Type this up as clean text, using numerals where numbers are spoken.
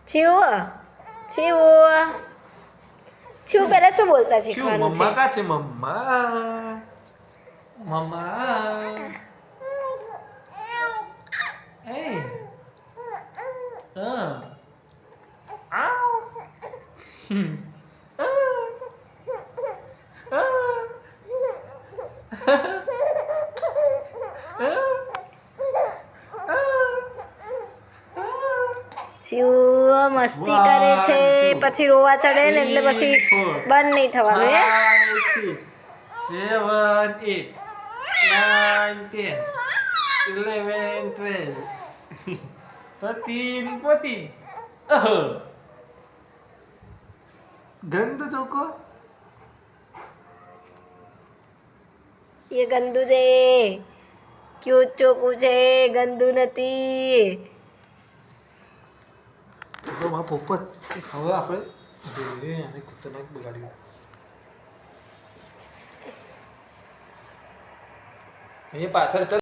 છીવું છીવું છીવું પહેલા શું બોલતા શીખવાનું છે? મમ્મા કા છે? મમ્મા મમ્મા એ આવ છીવું મસ્તી કરે છે પછી રોવા ચડે ને એટલે પછી બંધ નહીં થવાનું હે 5, 6, 7, 8, 9, 10, 11, 12, 13, 14. ગંદુ ચોકો એ ગંદુ છે ક્યુટ ચોકું છે ગંદુ નથી. તો માં પોપટ હવે આપણે જોઈએ અને ખતરનાક બગાડ્યું અહીંયા પાછળ